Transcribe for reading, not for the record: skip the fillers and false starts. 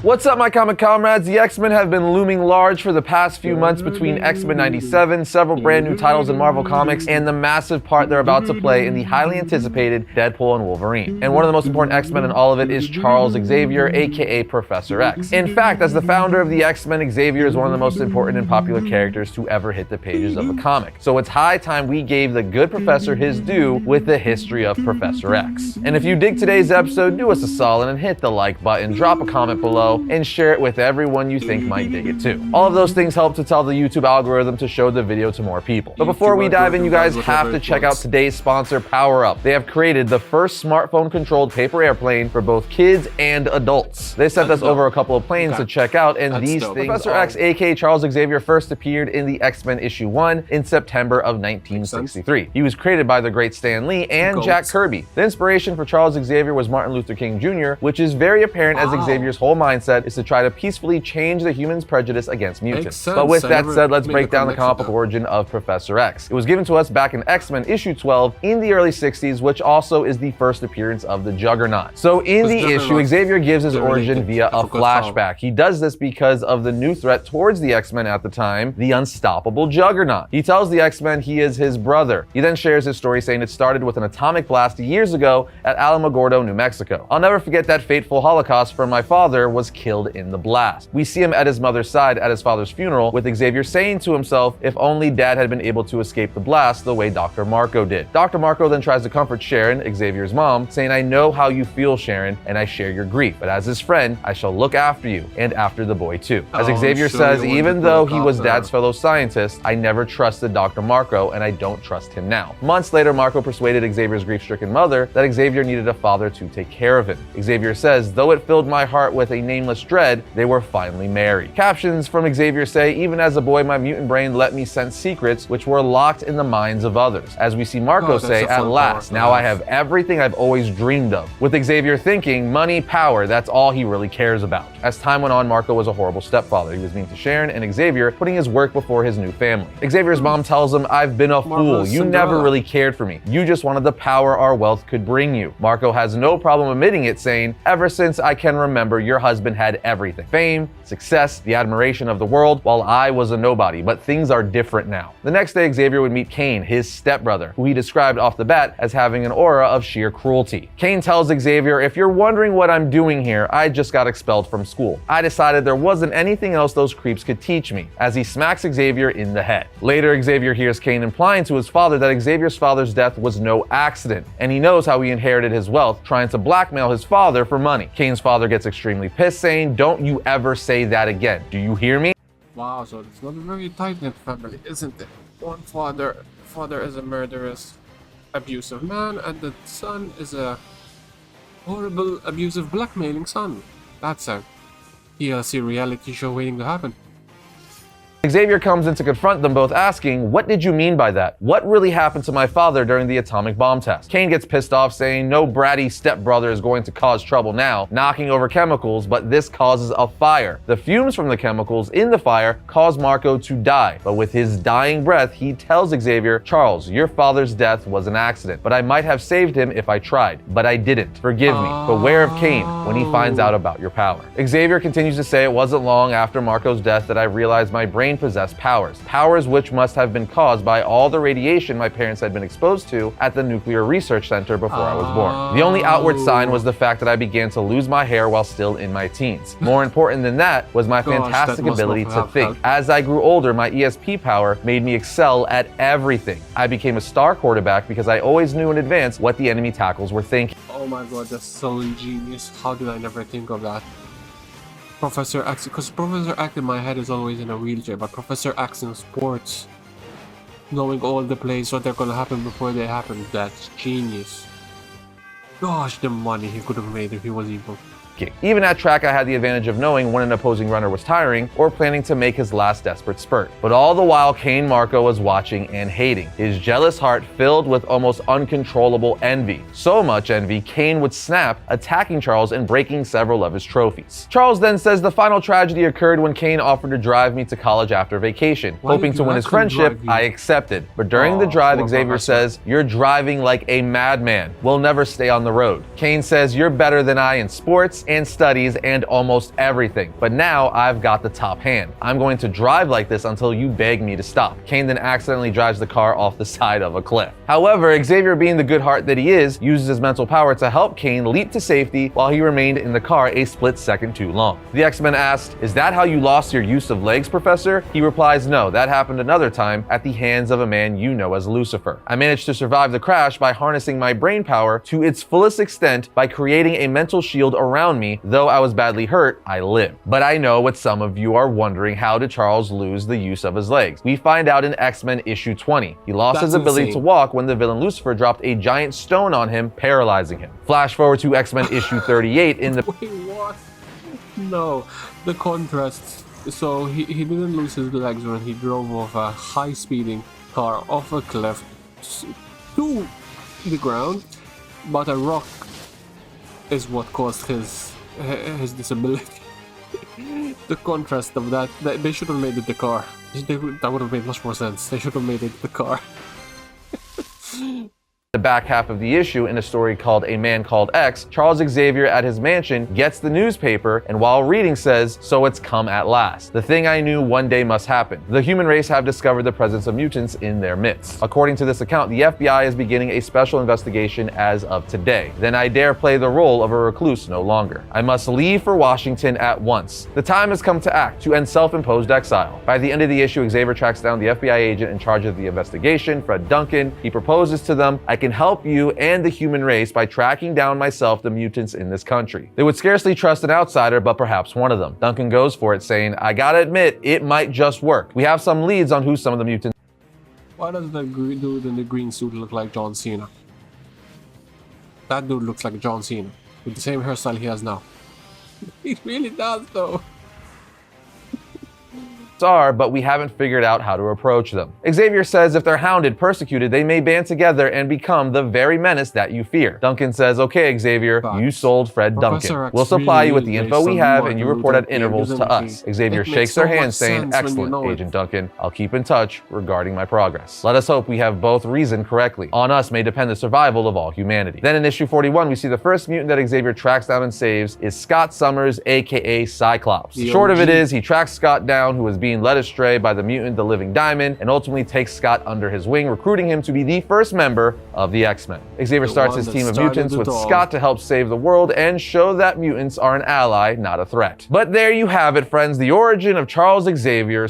What's up, my comic comrades? The X-Men have been looming large for the past few months between X-Men 97, several brand new titles in Marvel Comics, and the massive part they're about to play in the highly anticipated Deadpool and Wolverine. And one of the most important X-Men in all of it is Charles Xavier, aka Professor X. In fact, as the founder of the X-Men, Xavier is one of the most important and popular characters to ever hit the pages of a comic. So it's high time we gave the good professor his due with the history of Professor X. And if you dig today's episode, do us a solid and hit the like button, drop a comment below, and share it with everyone you think might dig it too. All of those things help to tell the YouTube algorithm to show the video to more people. But before we dive in, you guys have to check out today's sponsor, PowerUp. They have created the first smartphone-controlled paper airplane for both kids and adults. They sent us over a couple of planes to check out, and these things Professor X, aka Charles Xavier, first appeared in the X-Men issue 1 in September of 1963. He was created by the great Stan Lee and Jack Kirby. The inspiration for Charles Xavier was Martin Luther King Jr., which is very apparent as Xavier's whole mindset is to try to peacefully change the human's prejudice against mutants. But with that said, let's break down the comic book origin of Professor X. It was given to us back in X-Men issue 12 in the early 60s, which also is the first appearance of the Juggernaut. So in the issue, Xavier gives his origin via a flashback. He does this because of the new threat towards the X-Men at the time, the unstoppable Juggernaut. He tells the X-Men he is his brother. He then shares his story saying it started with an atomic blast years ago at Alamogordo, New Mexico. I'll never forget that fateful Holocaust, for my father was killed in the blast. We see him at his mother's side at his father's funeral, with Xavier saying to himself, if only Dad had been able to escape the blast the way Dr. Marco did. Dr. Marco then tries to comfort Sharon, Xavier's mom, saying, I know how you feel, Sharon, and I share your grief, but as his friend, I shall look after you, and after the boy too. As Xavier says, even though he was Dad's fellow scientist, I never trusted Dr. Marco, and I don't trust him now. Months later, Marco persuaded Xavier's grief-stricken mother that Xavier needed a father to take care of him. Xavier says, though it filled my heart with a nameless dread, they were finally married. Captions from Xavier say, even as a boy, my mutant brain let me sense secrets which were locked in the minds of others. As we see Marco say, at last, now I have everything I've always dreamed of. With Xavier thinking, money, power, that's all he really cares about. As time went on, Marco was a horrible stepfather. He was mean to Sharon and Xavier, putting his work before his new family. Xavier's mom tells him, I've been a fool. You never really cared for me. You just wanted the power our wealth could bring you. Marco has no problem admitting it, saying, ever since I can remember, your husband had everything. Fame, success, the admiration of the world, while I was a nobody, but things are different now. The next day, Xavier would meet Kane, his stepbrother, who he described off the bat as having an aura of sheer cruelty. Kane tells Xavier, if you're wondering what I'm doing here, I just got expelled from school. I decided there wasn't anything else those creeps could teach me, as he smacks Xavier in the head. Later, Xavier hears Kane implying to his father that Xavier's father's death was no accident, and he knows how he inherited his wealth, trying to blackmail his father for money. Kane's father gets extremely pissed, saying, don't you ever say that again. Do you hear me? Wow, so it's not a very tight-knit family, isn't it? One father is a murderous, abusive man, and the son is a horrible, abusive, blackmailing son. That's a TLC reality show waiting to happen. Xavier comes in to confront them both, asking, what did you mean by that? What really happened to my father during the atomic bomb test? Kane gets pissed off, saying, no bratty stepbrother is going to cause trouble now, knocking over chemicals, but this causes a fire. The fumes from the chemicals in the fire cause Marco to die, but with his dying breath, he tells Xavier, Charles, your father's death was an accident, but I might have saved him if I tried, but I didn't. Forgive me. Beware of Kane when he finds out about your power. Xavier continues to say, it wasn't long after Marco's death that I realized my brain possessed powers which must have been caused by all the radiation my parents had been exposed to at the Nuclear Research Center before I was born. The only outward sign was the fact that I began to lose my hair while still in my teens. More important than that was my fantastic ability to think. As I grew older, my ESP power made me excel at everything. I became a star quarterback because I always knew in advance what the enemy tackles were thinking. Oh my god, that's so ingenious. How did I never think of that? Professor X, because Professor X in my head is always in a wheelchair, but Professor X in sports, knowing all the plays, what they're gonna happen before they happen, that's genius. Gosh, the money he could have made if he was evil. Even at track, I had the advantage of knowing when an opposing runner was tiring or planning to make his last desperate spurt. But all the while, Kane Marco was watching and hating, his jealous heart filled with almost uncontrollable envy. So much envy, Kane would snap, attacking Charles and breaking several of his trophies. Charles then says the final tragedy occurred when Kane offered to drive me to college after vacation. Hoping to win his friendship, I accepted. But during the drive, Xavier says, you're driving like a madman. We'll never stay on the road. Kane says, you're better than I in sports, books and studies and almost everything. But now I've got the top hand. I'm going to drive like this until you beg me to stop. Kane then accidentally drives the car off the side of a cliff. However, Xavier, being the good heart that he is, uses his mental power to help Kane leap to safety while he remained in the car a split second too long. The X-Men asked, "Is that how you lost your use of legs, Professor?" He replies, "No, that happened another time at the hands of a man you know as Lucifer. I managed to survive the crash by harnessing my brain power to its fullest extent by creating a mental shield around me. Though I was badly hurt, I lived." But I know what some of you are wondering: how did Charles lose the use of his legs? We find out in X-Men issue 20. He lost his ability to walk when the villain Lucifer dropped a giant stone on him, paralyzing him. Flash forward to X-Men issue 38 in the... Wait, what? No, the contrast. So he didn't lose his legs when he drove off a high-speeding car off a cliff to the ground, but a rock is what caused his disability. The contrast of that, they should have made it the car. That would have made much more sense. They should have made it the car. The back half of the issue, in a story called A Man Called X, Charles Xavier at his mansion gets the newspaper and while reading says, "So it's come at last. The thing I knew one day must happen. The human race have discovered the presence of mutants in their midst." According to this account, the FBI is beginning a special investigation as of today. Then I dare play the role of a recluse no longer. I must leave for Washington at once. The time has come to act, to end self-imposed exile. By the end of the issue, Xavier tracks down the FBI agent in charge of the investigation, Fred Duncan. He proposes to them, "I can help you and the human race by tracking down myself the mutants in this country." They would scarcely trust an outsider, but perhaps one of them. Duncan goes for it, saying, "I gotta admit, it might just work. We have some leads on who some of the mutants..." Why does the dude in the green suit look like John Cena? That dude looks like John Cena, with the same hairstyle he has now. He really does, though. Are, but we haven't figured out how to approach them. Xavier says if they're hounded, persecuted, they may band together and become the very menace that you fear. Duncan says, "Okay, Xavier, you sold Fred Duncan. We'll supply you with the info we have and you report at intervals to us." Xavier shakes their hand saying, "Excellent, Agent Duncan. I'll keep in touch regarding my progress. Let us hope we have both reasoned correctly. On us may depend the survival of all humanity." Then in issue 41, we see the first mutant that Xavier tracks down and saves is Scott Summers, aka Cyclops. Short of it is, he tracks Scott down, who is being led astray by the mutant the Living Diamond, and ultimately takes Scott under his wing, recruiting him to be the first member of the X-Men. Xavier starts his team of mutants with Scott to help save the world and show that mutants are an ally, not a threat. But there you have it, friends, the origin of Charles Xavier,